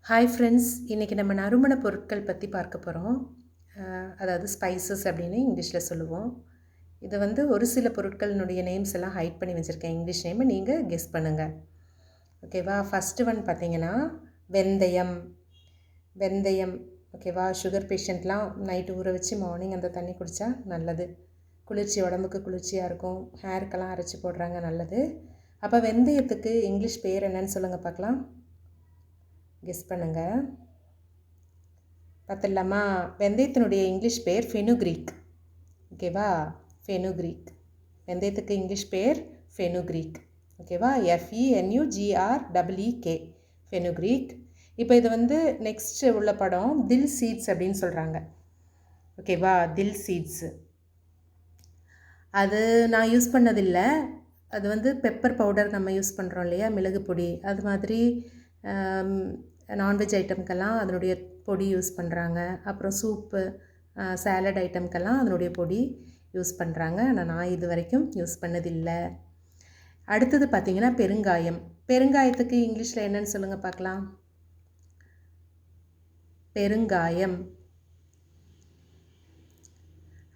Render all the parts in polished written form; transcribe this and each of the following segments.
Hi friends, இன்றைக்கி நம்ம நறுமண பொருட்கள் பற்றி பார்க்க போகிறோம். அதாவது ஸ்பைசஸ் அப்படின்னு இங்கிலீஷில் சொல்லுவோம். இது வந்து ஒரு சில பொருட்களினுடைய நேம்ஸ் எல்லாம் ஹைட் பண்ணி வச்சுருக்கேன். இங்கிலீஷ் நேமை நீங்கள் கெஸ் பண்ணுங்கள். ஓகேவா? ஃபஸ்ட்டு ஒன் பார்த்தீங்கன்னா வெந்தயம். வெந்தயம் ஓகேவா? சுகர் பேஷண்ட்லாம் நைட்டு ஊற வச்சு மார்னிங் அந்த தண்ணி குடித்தா நல்லது. குளிர்ச்சி, உடம்புக்கு குளிர்ச்சியாக இருக்கும். ஹேருக்கெல்லாம் அரைச்சி போடுறாங்க, நல்லது. அப்போ வெந்தயத்துக்கு இங்கிலீஷ் பேர் என்னன்னு சொல்லுங்கள் பார்க்கலாம். கெஸ் பண்ணுங்கள். பார்த்துடலாமா? வெந்தயத்தினுடைய இங்கிலீஷ் பேர் ஃபெனுக்ரீக். ஓகேவா? ஃபெனுக்ரீக். வெந்தயத்துக்கு இங்கிலீஷ் பேர் ஃபெனுக்ரீக். ஓகேவா? FENUGREEK fenugreek. இப்போ இது வந்து நெக்ஸ்ட் உள்ள படம் தில் சீட்ஸ் அப்படின்னு சொல்கிறாங்க. ஓகேவா? தில் சீட்ஸு அது நான் யூஸ் பண்ணதில்லை. அது வந்து பெப்பர் பவுடர் நம்ம யூஸ் பண்ணுறோம் இல்லையா, மிளகு பொடி, அது மாதிரி நான்வெஜ் ஐட்டம்க்கெல்லாம் அதனுடைய பொடி யூஸ் பண்ணுறாங்க. அப்புறம் சூப்பு, சாலட் ஐட்டம்க்கெல்லாம் அதனுடைய பொடி யூஸ் பண்ணுறாங்க. ஆனால் நான் இது வரைக்கும் யூஸ் பண்ணதில்லை. அடுத்தது பார்த்திங்கன்னா பெருங்காயம். பெருங்காயத்துக்கு இங்கிலீஷில் என்னன்னு சொல்லுங்கள் பார்க்கலாம். பெருங்காயம்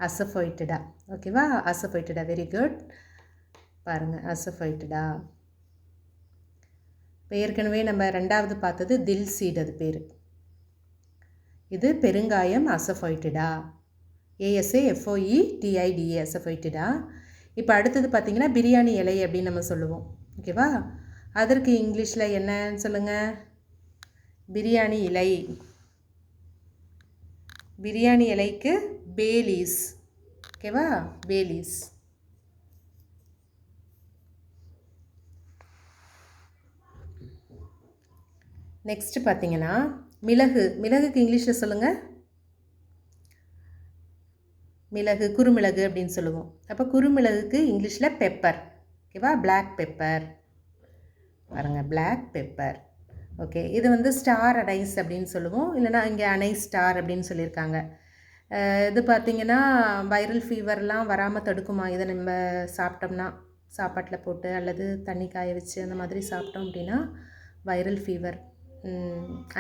அசஃபோய்ட்டடா. ஓகேவா? அசஃபோய்ட்டடா. Very good. பாருங்கள், அசஃபோய்ட்டடா. இப்போ ஏற்கனவே நம்ம ரெண்டாவது பார்த்தது தில் சீட், அது பேர். இது பெருங்காயம் அசஃபோய்ட்டடா. ASAFOETIDA அசஃபோய்ட்டடா. இப்போ அடுத்தது பார்த்திங்கன்னா பிரியாணி இலை அப்படின்னு நம்ம சொல்லுவோம். ஓகேவா? அதற்கு இங்கிலீஷில் என்னன்னு சொல்லுங்கள். பிரியாணி இலை. பிரியாணி இலைக்கு பேலீஸ். ஓகேவா? பேலீஸ். நெக்ஸ்ட்டு பார்த்திங்கன்னா மிளகு. மிளகுக்கு இங்கிலீஷில் சொல்லுங்கள். மிளகு, குறுமிளகு அப்படின்னு சொல்லுவோம். அப்போ குறுமிளகுக்கு இங்கிலீஷில் பெப்பர். ஓகேவா? Black pepper. பாருங்கள், பிளாக் பெப்பர். ஓகே, இது வந்து ஸ்டார் அனைஸ் அப்படின்னு சொல்லுவோம். இல்லைனா இங்கே அனைஸ் ஸ்டார் அப்படின்னு சொல்லியிருக்காங்க. இது பார்த்திங்கன்னா வைரல் ஃபீவர்லாம் வராமல் தடுக்குமா இதை நம்ம சாப்பிட்டோம்னா. சாப்பாட்டில் போட்டு அல்லது தண்ணி காய வச்சு அந்த மாதிரி சாப்பிட்டோம் அப்படின்னா வைரல் ஃபீவர்,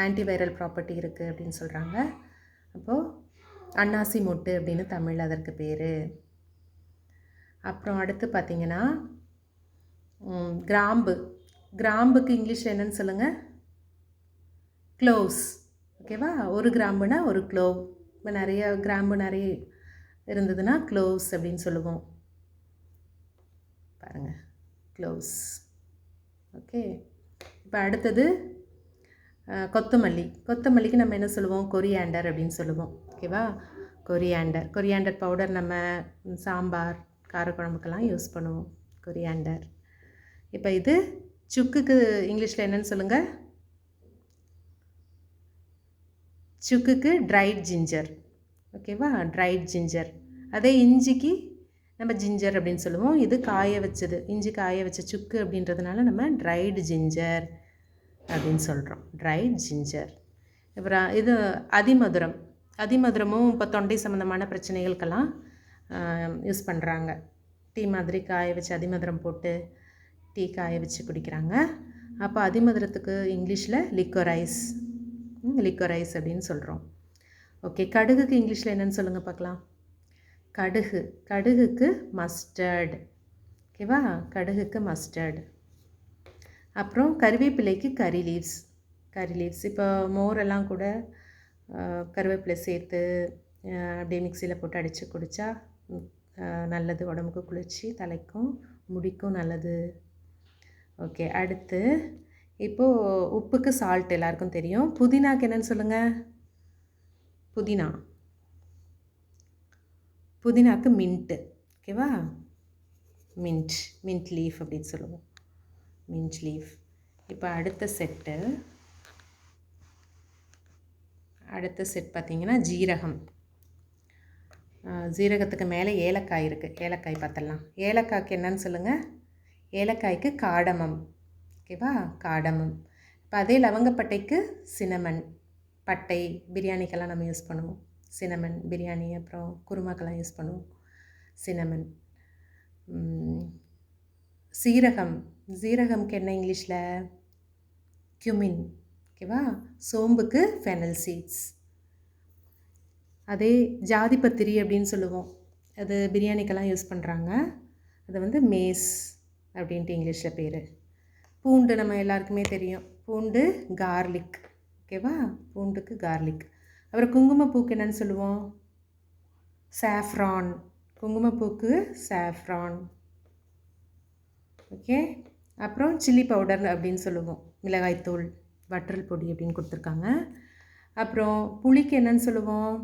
ஆன்டிவைரல் ப்ராப்பர்ட்டி இருக்குது அப்படின்னு சொல்கிறாங்க. அப்போது அன்னாசி மொட்டு அப்படின்னு தமிழ் அதற்கு பேர். அப்புறம் அடுத்து பார்த்திங்கன்னா கிராம்பு. கிராம்புக்கு இங்கிலீஷில் என்னன்னு சொல்லுங்கள். க்ளோவ்ஸ். ஓகேவா? ஒரு கிராம்புனா ஒரு க்ளோவ். இப்போ நிறைய கிராம்பு நிறைய இருந்ததுன்னா க்ளோவ்ஸ் அப்படின்னு சொல்லுவோம். பாருங்கள், க்ளோவ்ஸ். ஓகே, இப்போ அடுத்தது கொத்தமல்லி. கொத்தமல்லிக்கு நம்ம என்ன சொல்லுவோம்? கொரியாண்டர் அப்படின்னு சொல்லுவோம். ஓகேவா? கொரியாண்டர். கொரியாண்டர் பவுடர் நம்ம சாம்பார், காரக்குழம்புக்கெல்லாம் யூஸ் பண்ணுவோம். கொரியாண்டர். இப்போ இது சுக்குக்கு இங்கிலீஷில் என்னன்னு சொல்லுங்கள். சுக்குக்கு ட்ரைட் ஜிஞ்சர். ஓகேவா? Dried ginger. அதே இஞ்சிக்கு நம்ம ஜிஞ்சர் அப்படின்னு சொல்லுவோம். இது காய வச்சது, இஞ்சி காய வச்ச சுக்கு அப்படின்றதுனால நம்ம ட்ரைடு ஜிஞ்சர் அப்படின்னு சொல்கிறோம். Dried ginger. அப்புறம் இது அதிமதுரம். அதிமதுரமும் இப்போ தொண்டை சம்மந்தமான பிரச்சனைகளுக்கெல்லாம் யூஸ் பண்ணுறாங்க. டீ மாதிரி காய வச்சு அதிமதுரம் போட்டு டீ காய வச்சு குடிக்கிறாங்க. அப்போ அதிமதுரத்துக்கு இங்கிலீஷில் லிக்கோரைஸ். லிக்கோரைஸ் அப்படின்னு சொல்கிறோம். ஓகே, கடுகுக்கு இங்கிலீஷில் என்னென்னு சொல்லுங்கள் பார்க்கலாம். கடுகு. கடுகுக்கு மஸ்டர்ட். ஓகேவா? கடுகுக்கு மஸ்டர்ட். அப்புறம் கறிவேப்பிலைக்கு கறி லீவ்ஸ். கறி லீவ்ஸ். இப்போ மோரெல்லாம் கூட கருவேப்பிலை சேர்த்து அப்படியே மிக்சியில் போட்டு அடித்து குடித்தா நல்லது. உடம்புக்கு குளிர்ச்சி, தலைக்கும் முடிக்கும் நல்லது. ஓகே, அடுத்து இப்போது உப்புக்கு சால்ட் எல்லாருக்கும் தெரியும். புதினாக்கு என்னென்னு சொல்லுங்கள். புதினா. புதினாக்கு மின்ட்டு. ஓகேவா? மின்ட். மின்ட் லீஃப் அப்படின்னு சொல்லுவோம். Mint leaf. இப்போ அடுத்த செட் பார்த்திங்கன்னா ஜீரகம். ஜீரகத்துக்கு மேலே ஏலக்காய் இருக்குது. ஏலக்காய் பார்த்துடலாம். ஏலக்காய்க்கு என்னன்னு சொல்லுங்கள். ஏலக்காய்க்கு காடமம். ஓகேவா? காடமம். இப்போ அதே லவங்கப்பட்டைக்கு சினமன். பட்டை பிரியாணிக்கெல்லாம் நம்ம யூஸ் பண்ணுவோம். சினமன் பிரியாணி, அப்புறம் குருமாக்கெல்லாம் யூஸ் பண்ணுவோம். சினமன். சீரகம். சீரகம்க்கு என்ன இங்கிலீஷில்? கியூமின். ஓகேவா? சோம்புக்கு ஃபெனல் சீட்ஸ். அதே ஜாதிபத்திரி அப்படின்னு சொல்லுவோம். அது பிரியாணிக்கெல்லாம் யூஸ் பண்ணுறாங்க. அது வந்து மேஸ் அப்படின்ட்டு இங்கிலீஷில் பேர். பூண்டு நம்ம எல்லாருக்குமே தெரியும். பூண்டு கார்லிக். ஓகேவா? பூண்டுக்கு கார்லிக். அப்புறம் குங்குமப்பூக்கு என்னன்னு சொல்லுவோம்? சாஃப்ரான். குங்குமப்பூக்கு சாஃப்ரான். ஓகே. அப்புறம் சில்லி பவுடர் அப்படின்னு சொல்லுவோம். மிளகாய்த்தூள், வற்றல் பொடி அப்படின்னு கொடுத்துருக்காங்க. அப்புறம் புளிக்கு என்னன்னு சொல்லுவோம்?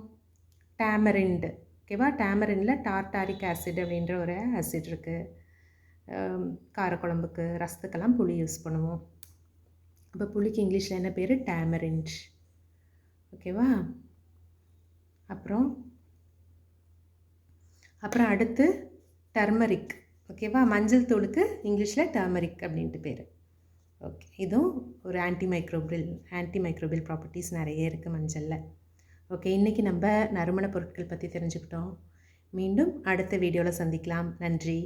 டேமரிண்ட். ஓகேவா? டேமரிண்டில் டார்டாரிக் ஆசிட் அப்படின்ற ஒரு ஆசிட் இருக்குது. காரக்குழம்புக்கு, ரசத்துக்கெல்லாம் புளி யூஸ் பண்ணுவோம். அப்போ புளிக்கு இங்கிலீஷில் என்ன பேர்? டேமரிண்ட். ஓகேவா? அப்புறம் அடுத்து டர்மரிக். ஓகேவா? மஞ்சள் தூளுக்கு இங்கிலீஷில் டர்மரிக் அப்படின்ட்டு பேர். ஓகே. இதுவும் ஒரு ஆன்டிமைக்ரோபியல் ப்ராப்பர்ட்டிஸ் நிறைய இருக்குது மஞ்சளில். ஓகே. இன்றைக்கி நம்ம நறுமண பொருட்கள் பற்றி தெரிஞ்சுக்கிட்டோம். மீண்டும் அடுத்த வீடியோவில் சந்திக்கலாம். நன்றி.